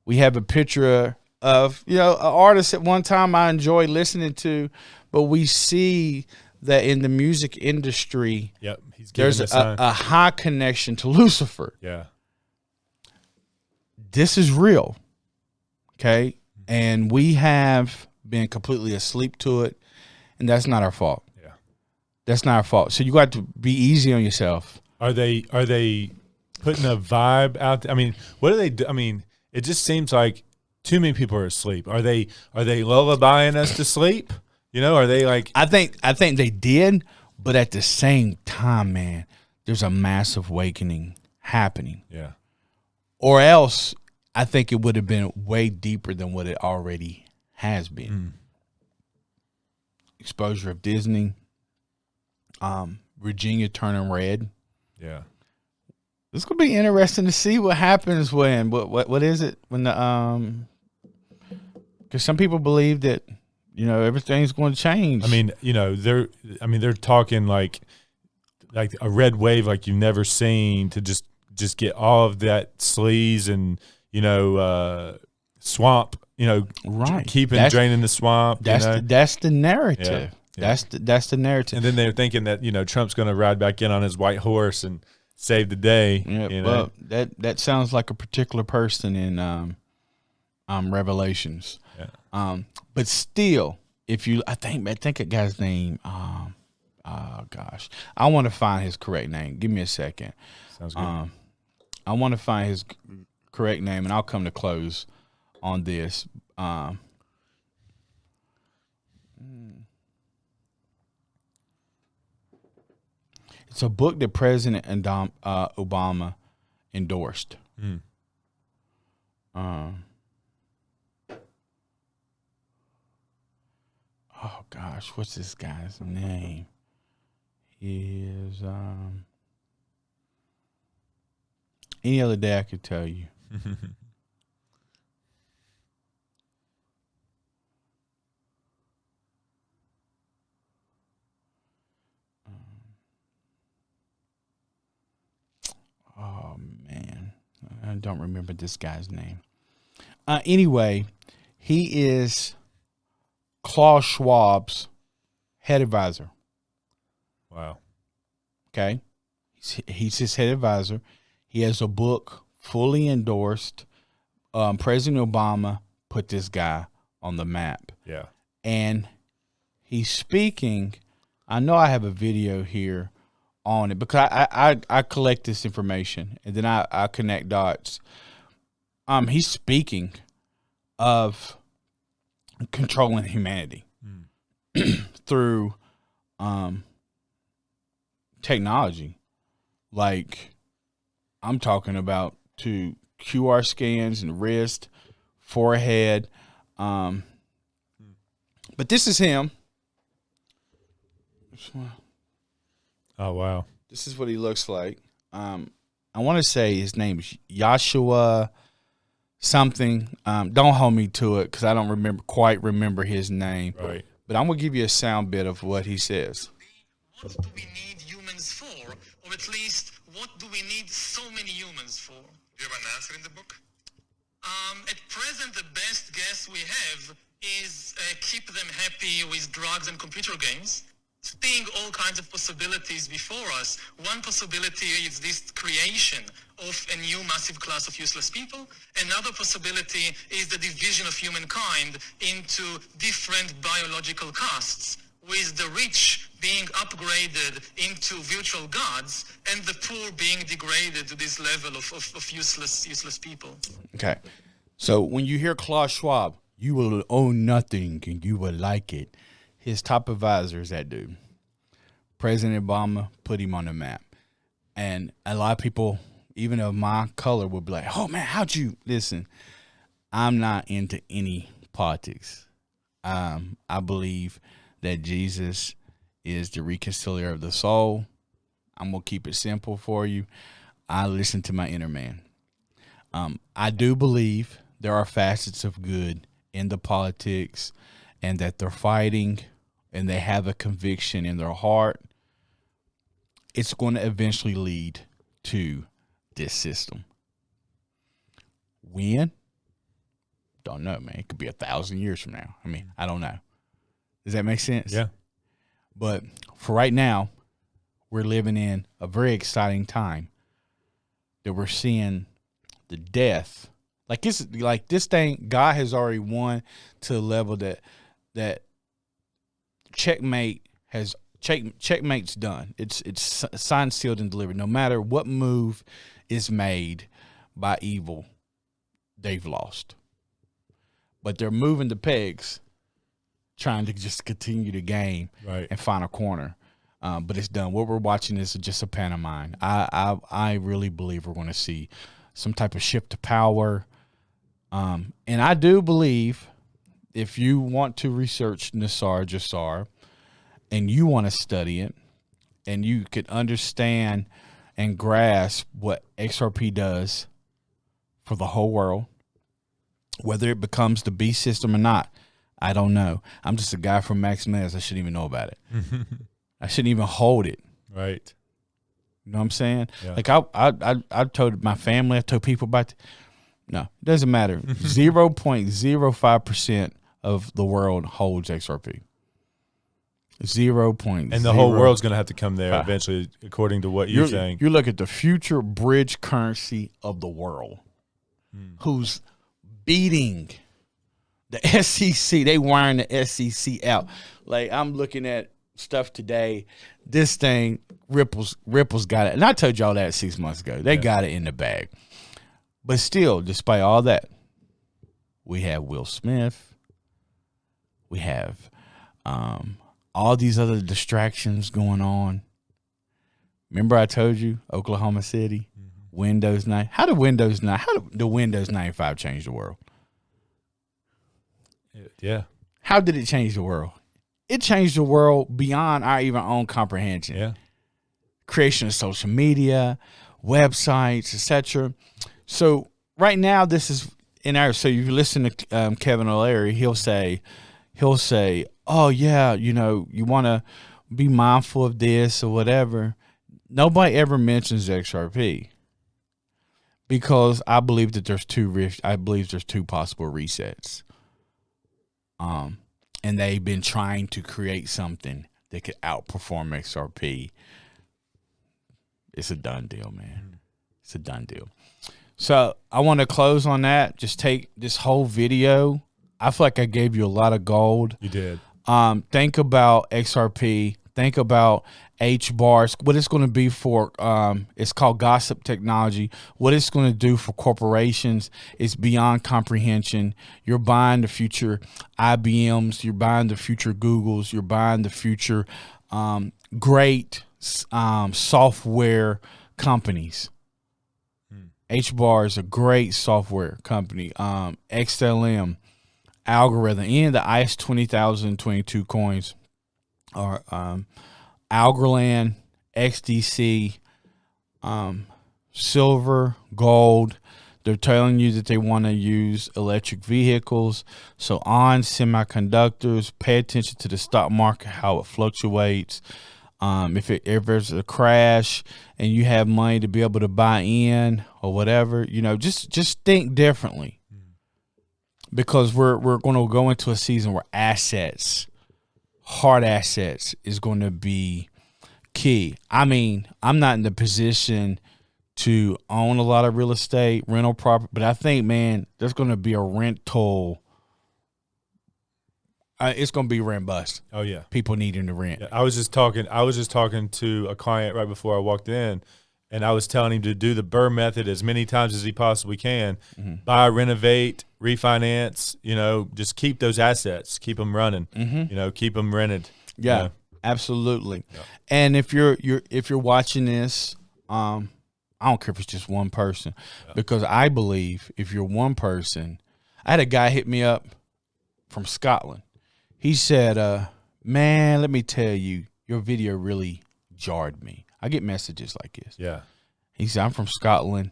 we have a picture of an artist at one time I enjoyed listening to, but we see that in the music industry, Yep. He's there's a high connection to Lucifer. Yeah. This is real, okay? And we have been completely asleep to it, and that's not our fault. Yeah. That's not our fault. So you got to be easy on yourself. Are they putting a vibe out there? I mean, what do they do? I mean, it just seems like too many people are asleep. Are they lullabying us to sleep? Are they like? I think they did, but at the same time, man, there's a massive awakening happening. Yeah. Or else, I think it would have been way deeper than what it already has been. Exposure of Disney, Virginia turning red. Yeah. It's gonna be interesting to see what happens when what is it when the because some people believe that everything's going to change. I mean, they're talking like a red wave like you've never seen to just get all of that sleaze and swamp. Right. Draining the swamp. That's the narrative. Yeah. That's the narrative. And then they're thinking that Trump's going to ride back in on his white horse and save the day. Yeah, well, that sounds like a particular person in Revelations. Yeah. But still, I think a guy's name. Oh gosh, I want to find his correct name. Give me a second. Sounds good. I want to find his correct name, and I'll come to close on this. It's a book that President Obama endorsed. Oh gosh, what's this guy's name? He is any other day I could tell you. Oh man, I don't remember this guy's name. Anyway, he is Klaus Schwab's head advisor. Wow. Okay. He's his head advisor. He has a book fully endorsed. President Obama put this guy on the map. Yeah. And he's speaking. I know I have a video here on it because I collect this information and then I connect dots. He's speaking of controlling humanity through technology. Like I'm talking about to QR scans and wrist, forehead, But this is him. Oh, wow. This is what he looks like. I want to say his name is Joshua something. Don't hold me to it because I don't quite remember his name. Right. But I'm going to give you a sound bit of what he says. What do we need humans for? Or at least, what do we need so many humans for? Do you have an answer in the book? At present, the best guess we have is keep them happy with drugs and computer games. Seeing all kinds of possibilities before us. One possibility is this creation of a new massive class of useless people. Another possibility is the division of humankind into different biological castes, with the rich being upgraded into virtual gods and the poor being degraded to this level of useless people. Okay. So when you hear Klaus Schwab, you will own nothing and you will like it. His top advisor is that dude. President Obama put him on the map. And a lot of people, even of my color, would be like, oh, man, how'd you? Listen, I'm not into any politics. I believe that Jesus is the reconciliator of the soul. I'm going to keep it simple for you. I listen to my inner man. I do believe there are facets of good in the politics and that they're fighting and they have a conviction in their heart. It's going to eventually lead to this system. When? Don't know, man. It could be 1,000 years from now. I mean, I don't know. Does that make sense? Yeah. But for right now, we're living in a very exciting time that we're seeing the death. Like this thing, God has already won to the level that checkmate's done. It's signed, sealed, and delivered. No matter what move is made by evil, they've lost. But they're moving the pegs, trying to just continue the game and find a corner. But it's done. What we're watching is just a pantomime. I really believe we're going to see some type of shift to power. And I do believe if you want to research Nisar Jasar and you want to study it and you could understand and grasp what XRP does for the whole world, whether it becomes the beast system or not, I don't know. I'm just a guy from Max Mez. I shouldn't even know about it. I shouldn't even hold it. Right. You know what I'm saying? Yeah. Like I told my family, I told people about no, it doesn't matter. 0.05% of the world holds XRP. 0.0. And the whole world's going to have to come there eventually, according to what you're saying. You look at the future bridge currency of the world, who's beating the SEC. They wiring the SEC out. Like I'm looking at stuff today. This thing, Ripple's got it. And I told y'all that 6 months ago. They got it in the bag. But still, despite all that, we have Will Smith. We have all these other distractions going on. Remember I told you Oklahoma City, Windows 9. How did Windows 95 change the world? Yeah. How did it change the world? It changed the world beyond our even own comprehension. Yeah. Creation of social media, websites, etc. So right now, this is in our. So you listen to Kevin O'Leary, he'll say, "Oh yeah, you want to be mindful of this or whatever." Nobody ever mentions XRP because I believe that there's two risks. I believe there's two possible resets. And they've been trying to create something that could outperform XRP. It's a done deal, man. It's a done deal. So I want to close on that. Just take this whole video. I feel like I gave you a lot of gold. You did. Think about XRP. Think about HBARs. What it's going to be for, it's called gossip technology. What it's going to do for corporations is beyond comprehension. You're buying the future IBMs. You're buying the future Googles. You're buying the future great software companies. HBAR is a great software company. XLM, algorithm. Any of the ICE 20,022 coins are Algorand, XDC, silver, gold. They're telling you that they want to use electric vehicles. So on semiconductors, pay attention to the stock market, how it fluctuates. If there's a crash and you have money to be able to buy in or whatever, just think differently, because we're going to go into a season where hard assets is going to be key. I mean, I'm not in the position to own a lot of real estate, rental property, but I think, man, there's going to be a rental. It's going to be rent bust. Oh yeah, people needing to rent. Yeah, I was just talking to a client right before I walked in, and I was telling him to do the Burr method as many times as he possibly can. Mm-hmm. Buy, renovate, refinance. Just keep those assets, keep them running. Mm-hmm. Keep them rented. Yeah, absolutely. Yeah. And if you're watching this, I don't care if it's just one person, because I believe if you're one person, I had a guy hit me up from Scotland. He said, man, let me tell you, your video really jarred me. I get messages like this. Yeah. He said, I'm from Scotland.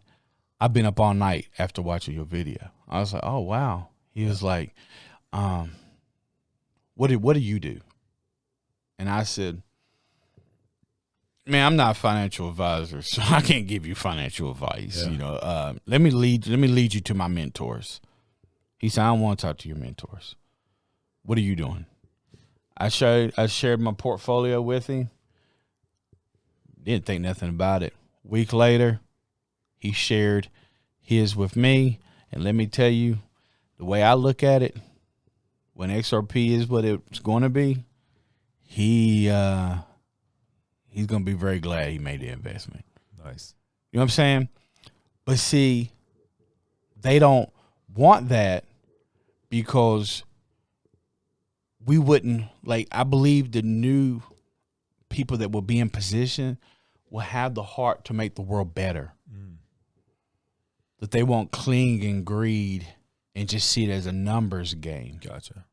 I've been up all night after watching your video. I was like, oh, wow. He was like, what do you do? And I said, man, I'm not a financial advisor, so I can't give you financial advice. Yeah. Let me lead you to my mentors. He said, I don't want to talk to your mentors. What are you doing? I shared my portfolio with him. Didn't think nothing about it. Week later, he shared his with me, and let me tell you, the way I look at it, when XRP is what it's going to be, he's going to be very glad he made the investment. Nice. You know what I'm saying? But see, they don't want that, because we wouldn't, I believe the new people that will be in position will have the heart to make the world better. Mm. That they won't cling and greed and just see it as a numbers game. Gotcha.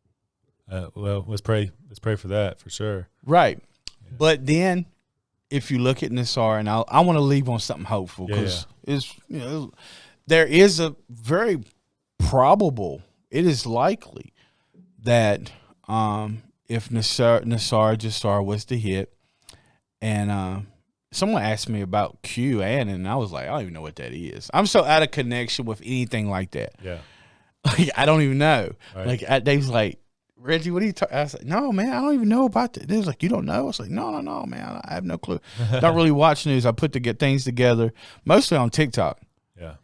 Well, let's pray for that for sure. Right. Yeah. But then if you look at Nassar, and I want to leave on something hopeful, because there is a very probable, it is likely that if Nassar Jassar was to hit, and someone asked me about QAnon, and I was like, I don't even know what that is. I'm so out of connection with anything like that. Yeah. I don't even know. Right. They was like, Reggie, what are you talking? I was like, no, man, I don't even know about that. They was like, you don't know? I was like, no, man, I have no clue. Don't really watch news. I put things together, mostly on TikTok. Yeah.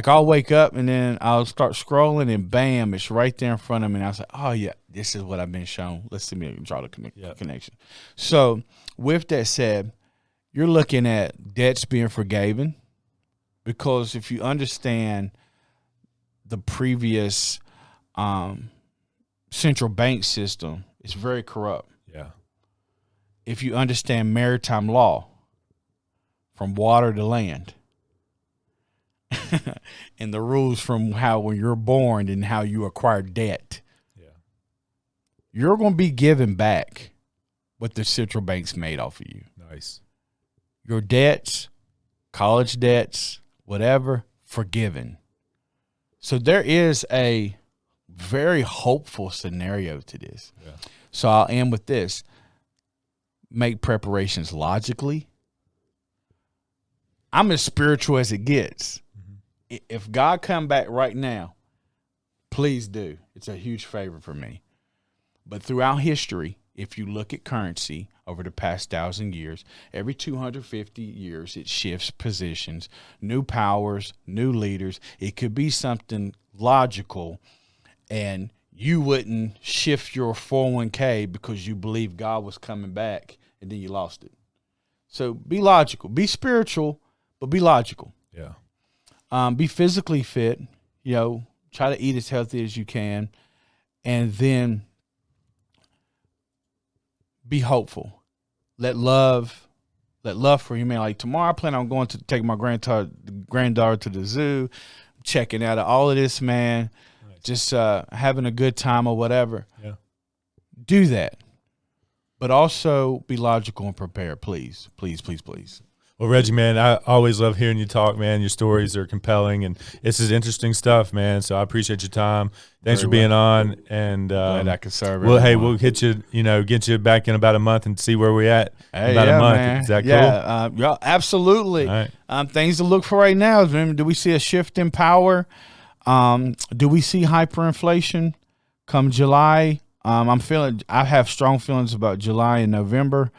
I'll wake up and then I'll start scrolling, and bam, it's right there in front of me. And I was like, oh, yeah, this is what I've been shown. Let's see me draw the connection. So with that said, you're looking at debts being forgiven, because if you understand the previous central bank system, it's very corrupt. Yeah. If you understand maritime law, from water to land, and the rules from how when you're born and how you acquire debt, you're going to be given back what the central banks made off of you. Nice. Your debts, college debts, whatever, forgiven. So there is a very hopeful scenario to this. Yeah. So I'll end with this. Make preparations logically. I'm as spiritual as it gets. Mm-hmm. If God come back right now, please do. It's a huge favor for me. But throughout history, if you look at currency over the past 1,000 years, every 250 years it shifts positions, new powers, new leaders. It could be something logical, and you wouldn't shift your 401k because you believe God was coming back, and then you lost it. So be logical, be spiritual, but be logical. Yeah. Be physically fit, try to eat as healthy as you can, and then be hopeful. Let love for you, man. Like tomorrow, I plan on going to take my granddaughter to the zoo, checking out all of this, man. just having a good time or whatever. Yeah. Do that. But also be logical and prepared, please. Please, please, please. Well, Reggie, man, I always love hearing you talk, man. Your stories are compelling, and this is interesting stuff, man. So I appreciate your time. Thanks for being on. And glad I could serve. Well, hey, we'll hit you, get you back in about a month and see where we're at. Hey, about a month. Man. Is that cool? Yeah, absolutely. All right. Things to look for right now. Do we see a shift in power? Do we see hyperinflation come July? I have strong feelings about July and November.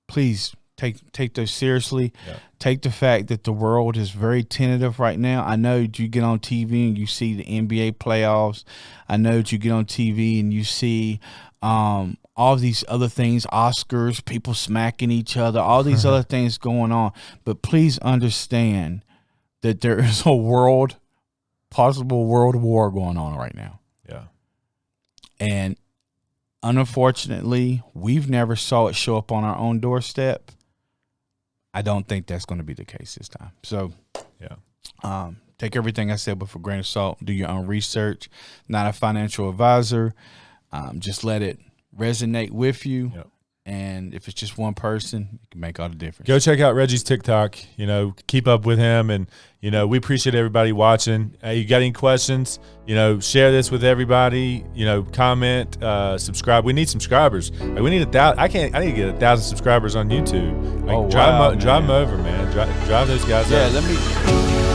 Please take those seriously. Yeah. Take the fact that the world is very tentative right now. I know that you get on TV and you see the NBA playoffs. I know that you get on TV and you see all these other things, Oscars, people smacking each other, all these other things going on. But please understand that there is a possible world war going on right now. Yeah. And unfortunately, we've never saw it show up on our own doorstep. I don't think that's going to be the case this time. So, yeah. Take everything I said with a grain of salt. Do your own research. Not a financial advisor. Just let it resonate with you. Yep. And if it's just one person, it can make all the difference. Go check out Reggie's TikTok. Keep up with him, and we appreciate everybody watching. You got any questions? Share this with everybody. Comment, subscribe. We need subscribers. We need 1,000. I need to get 1,000 subscribers on YouTube. Drive them over, man. Drive those guys out. Let me.